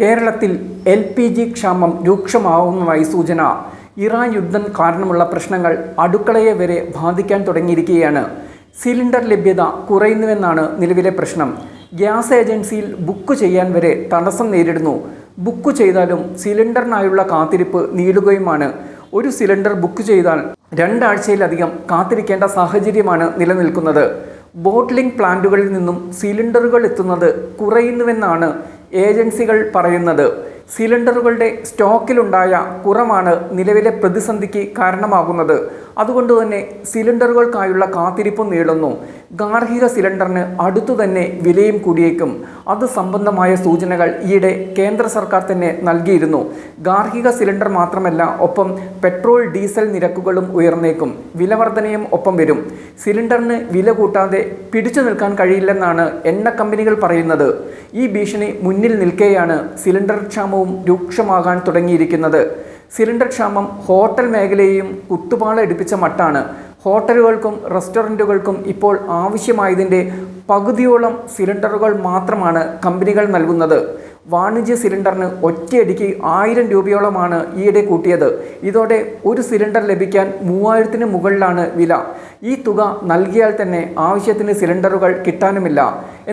കേരളത്തിൽ LPG ക്ഷാമം രൂക്ഷമാവുന്നതായി സൂചന. ഇറാൻ യുദ്ധം കാരണമുള്ള പ്രശ്നങ്ങൾ അടുക്കളയെ വരെ ബാധിക്കാൻ തുടങ്ങിയിരിക്കുകയാണ്. സിലിണ്ടർ ലഭ്യത കുറയുന്നുവെന്നാണ് നിലവിലെ പ്രശ്നം. ഗ്യാസ് ഏജൻസിയിൽ ബുക്ക് ചെയ്യാൻ വരെ തടസ്സം നേരിടുന്നു. ബുക്ക് ചെയ്താലും സിലിണ്ടറിനായുള്ള കാത്തിരിപ്പ് നീളുകയുമാണ്. ഒരു സിലിണ്ടർ ബുക്ക് ചെയ്താൽ 2 ആഴ്ചയിലധികം കാത്തിരിക്കേണ്ട സാഹചര്യമാണ് നിലനിൽക്കുന്നത്. ബോട്ട്ലിംഗ് പ്ലാന്റുകളിൽ നിന്നും സിലിണ്ടറുകൾ എത്തുന്നത് കുറയുന്നുവെന്നാണ് ഏജൻസികൾ പറയുന്നത്. സിലിണ്ടറുകളുടെ സ്റ്റോക്കിലുണ്ടായ കുറവാണ് നിലവിലെ പ്രതിസന്ധിക്ക് കാരണമാകുന്നത്. അതുകൊണ്ടുതന്നെ സിലിണ്ടറുകൾക്കായുള്ള കാത്തിരിപ്പും നീളുന്നു. ഗാർഹിക സിലിണ്ടറിന് അടുത്തു തന്നെ വിലയും കൂടിയേക്കും. അത് സംബന്ധമായ സൂചനകൾ ഈയിടെ കേന്ദ്ര സർക്കാർ തന്നെ നൽകിയിരുന്നു. ഗാർഹിക സിലിണ്ടർ മാത്രമല്ല, ഒപ്പം പെട്രോൾ ഡീസൽ നിരക്കുകളും ഉയർന്നേക്കും. വിലവർധനയും ഒപ്പം വരും. സിലിണ്ടറിന് വില കൂട്ടാതെ പിടിച്ചു നിൽക്കാൻ കഴിയില്ലെന്നാണ് എണ്ണ കമ്പനികൾ പറയുന്നത്. ഈ ഭീഷണി മുന്നിൽ നിൽക്കെയാണ് സിലിണ്ടർ ക്ഷാമവും രൂക്ഷമാകാൻ തുടങ്ങിയിരിക്കുന്നത്. സിലിണ്ടർ ക്ഷാമം ഹോട്ടൽ മേഖലയെയും കുത്തുപാള മട്ടാണ്. ഹോട്ടലുകൾക്കും റെസ്റ്റോറൻറ്റുകൾക്കും ഇപ്പോൾ ആവശ്യമായതിൻ്റെ പകുതിയോളം സിലിണ്ടറുകൾ മാത്രമാണ് കമ്പനികൾ നൽകുന്നത്. വാണിജ്യ സിലിണ്ടറിന് ഒറ്റയടിക്ക് 1000 രൂപയോളമാണ് ഈയിടെ കൂട്ടിയത്. ഇതോടെ ഒരു സിലിണ്ടർ ലഭിക്കാൻ 3000-ന് മുകളിലാണ് വില. ഈ തുക നൽകിയാൽ തന്നെ ആവശ്യത്തിന് സിലിണ്ടറുകൾ കിട്ടാനുമില്ല.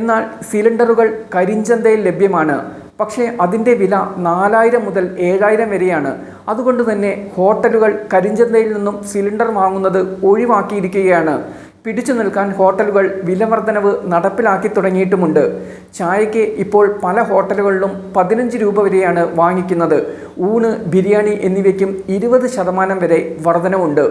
എന്നാൽ സിലിണ്ടറുകൾ കരിഞ്ചന്തയിൽ ലഭ്യമാണ്. പക്ഷേ അതിൻ്റെ വില 4000 മുതൽ 7000 വരെയാണ്. അതുകൊണ്ട് തന്നെ ഹോട്ടലുകൾ കരിഞ്ചന്തയിൽ നിന്നും സിലിണ്ടർ വാങ്ങുന്നത് ഒഴിവാക്കിയിരിക്കുകയാണ്. പിടിച്ചു നിൽക്കാൻ ഹോട്ടലുകൾ വിലവർധനവ് നടപ്പിലാക്കി തുടങ്ങിയിട്ടുമുണ്ട്. ചായയ്ക്ക് ഇപ്പോൾ പല ഹോട്ടലുകളിലും 15 രൂപ വരെയാണ് വാങ്ങിക്കുന്നത്. ഊണ്, ബിരിയാണി എന്നിവയ്ക്കും 20% വരെ വർധനവുണ്ട്.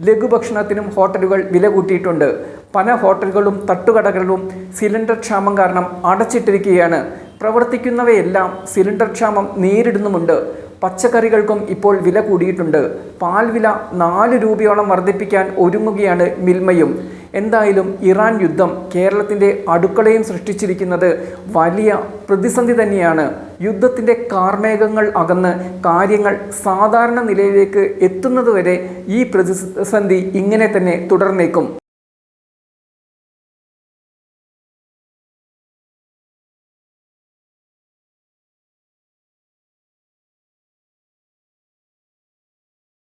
ലഘുഭക്ഷണത്തിനും ഹോട്ടലുകൾ വില കൂട്ടിയിട്ടുണ്ട്. പല ഹോട്ടലുകളും തട്ടുകടകളിലും സിലിണ്ടർ ക്ഷാമം കാരണം അടച്ചിട്ടിരിക്കുകയാണ്. പ്രവർത്തിക്കുന്നവയെല്ലാം സിലിണ്ടർ ക്ഷാമം നേരിടുന്നുമുണ്ട്. പച്ചക്കറികൾക്കും ഇപ്പോൾ വില കൂടിയിട്ടുണ്ട്. പാൽ വില 4 രൂപയോളം വർദ്ധിപ്പിക്കാൻ ഒരുങ്ങുകയാണ് മിൽമയും. എന്തായാലും ഇറാൻ യുദ്ധം കേരളത്തിൻ്റെ അടുക്കളയും സൃഷ്ടിച്ചിരിക്കുന്നത് വലിയ പ്രതിസന്ധി തന്നെയാണ്. യുദ്ധത്തിൻ്റെ കാർമേഘങ്ങൾ അകന്ന് കാര്യങ്ങൾ സാധാരണ നിലയിലേക്ക് എത്തുന്നതുവരെ ഈ പ്രതിസന്ധി ഇങ്ങനെ തന്നെ തുടർന്നേക്കും.